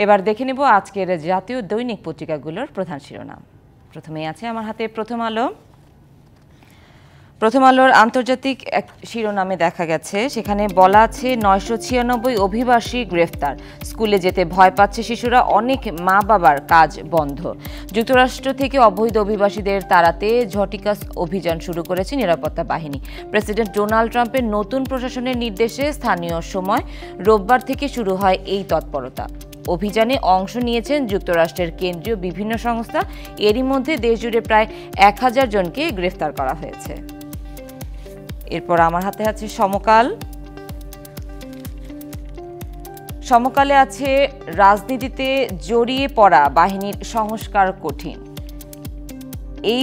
এবার দেখে নেব আজকের জাতীয় দৈনিক পত্রিকাগুলোর প্রধান শিরোনাম। প্রথমেই আছে আমার হাতে প্রথম আলো। প্রথম আলোর আন্তর্জাতিক এক শিরোনামে দেখা গেছে, সেখানে বলা আছে ৯৯৬ অভিবাসী গ্রেফতার, স্কুলে যেতে ভয় পাচ্ছে শিশুরা, অনেক মা বাবার কাজ বন্ধ। যুক্তরাষ্ট্র থেকে অবৈধ অভিবাসীদের তাড়াতে ঝটিকা অভিযান শুরু করেছে নিরাপত্তা বাহিনী। প্রেসিডেন্ট ডোনাল্ড ট্রাম্পের নতুন প্রশাসনের নির্দেশে স্থানীয় সময় রোববার থেকে শুরু হয় এই তৎপরতা। অভিযানে অংশ নিয়েছেন যুক্তরাষ্ট্রের কেন্দ্রীয় বিভিন্ন সংস্থা। এরই মধ্যে দেশজুড়ে প্রায় ১,০০০ জনকে গ্রেফতার করা হয়েছে। এরপর আমার হাতে আছে সমকাল। সমকালে আছে রাজনীতিতে জড়িয়ে পড়া বাহিনীর সংস্কার কঠিন।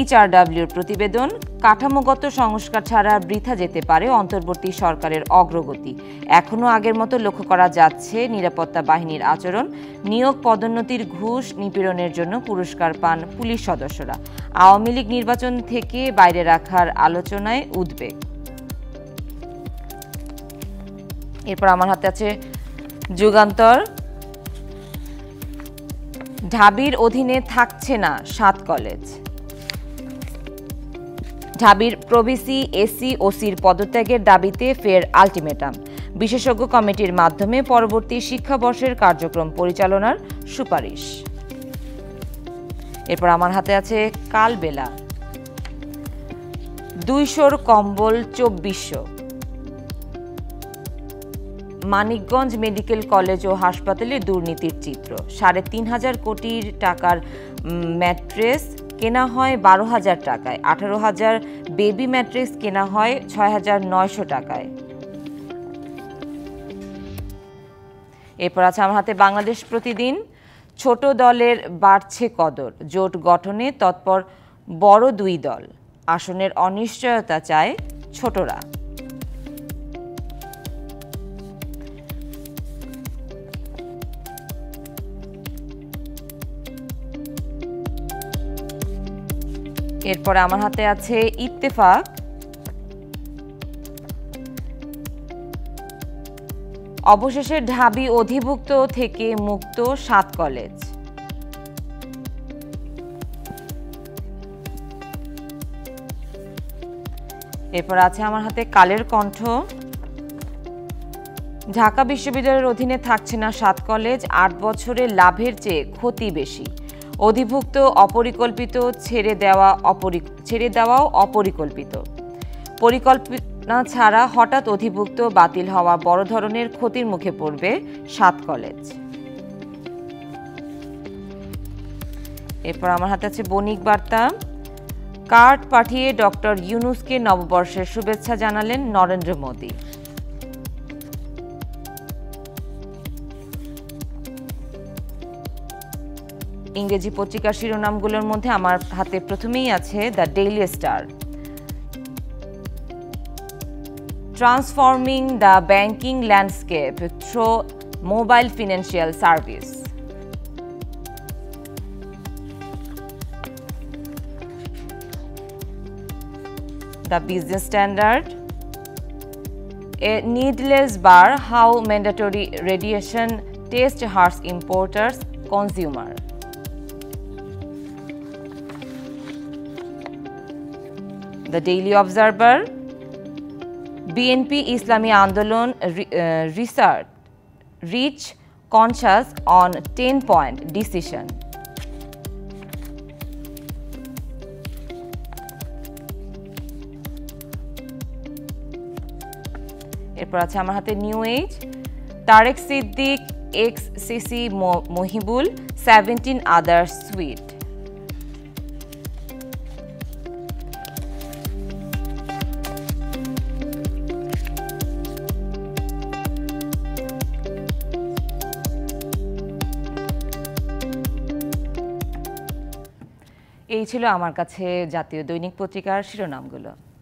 HRWর প্রতিবেদন, কাঠামোগত সংস্কার ছাড়া বৃথা যেতে পারে অন্তর্বর্তী সরকারের অগ্রগতি। এখনও আগের মতো লক্ষ্য করা যাচ্ছে নিরাপত্তা বাহিনীর আচরণ। নিয়োগ পদোন্নতির ঘুষ নিপীড়নের জন্য পুরস্কার পান পুলিশ সদস্যরা। আওয়ামী লীগ নির্বাচন থেকে বাইরে রাখার আলোচনায় উদ্বেগ। এরপর আমার হাতে আছে যুগান্তর। ঢাবির অধীনে থাকছে না ৭ কলেজ। ঢাবির প্রভিসি, এসি, ওসির পদত্যাগের দাবিতে ফের আলটিমেটাম। বিশেষজ্ঞ কমিটির মাধ্যমে পরবর্তী শিক্ষাবর্ষের কার্যক্রম পরিচালনার সুপারিশ। এরপর আমার হাতে আছে কালবেলা। ২০০র কম্বল ২৪০০। মানিকগঞ্জ মেডিকেল কলেজ ও হাসপাতালে দুর্নীতির চিত্র। ৩৫০০ কোটি টাকার ম্যাট্রেস কেনা হয় ১২,০০০ টাকায়, ১৮,০০০ বেবি ম্যাট্রেস কেনা হয় ৬,৯০০ টাকায়। এরপর আছে আমার হাতে বাংলাদেশ প্রতিদিন। ছোট দলের বাড়ছে কদর, জোট গঠনে তৎপর বড় দুই দল, আসনের অনিশ্চয়তা চায় ছোটরা। এরপরে আমার হাতে আছে ইত্তেফাক। অবশেষে ঢাবি অধিভুক্ত থেকে মুক্ত ৭ কলেজ। এরপর আছে আমার হাতে কালের কণ্ঠ। ঢাকা বিশ্ববিদ্যালয়ের অধীনে থাকছে না ৭ কলেজ, ৮ বছরে লাভের চেয়ে ক্ষতি বেশি। অধিভুক্ত অপরিকল্পিত, ছেড়ে দেওয়াও অপরিকল্পিত। পরিকল্পনা ছাড়া হঠাৎ অধিভুক্ত বাতিল হওয়া বড় ধরনের ক্ষতির মুখে পড়বে ৭ কলেজ। এরপর আমার হাতে আছে বণিক বার্তা। কার্ড পাঠিয়ে ডক্টর ইউনূসকে নববর্ষের শুভেচ্ছা জানালেন নরেন্দ্র মোদি। ইংরেজি পত্রিকার শিরোনামগুলোর মধ্যে আমার হাতে প্রথমেই আছে the Daily Star. Transforming the banking landscape through mobile financial service. The Business Standard, a needless bar, how mandatory radiation test hurts importers consumer. The Daily Observer, BNP Islami Andolon research reach conscious on 10-point decision. এরপর আছে আমার হাতে New Age. Tarek Siddique, ex-CC Mohibul, 17 others suite. এই ছিল আমার কাছে জাতীয় দৈনিক পত্রিকার শিরোনামগুলো।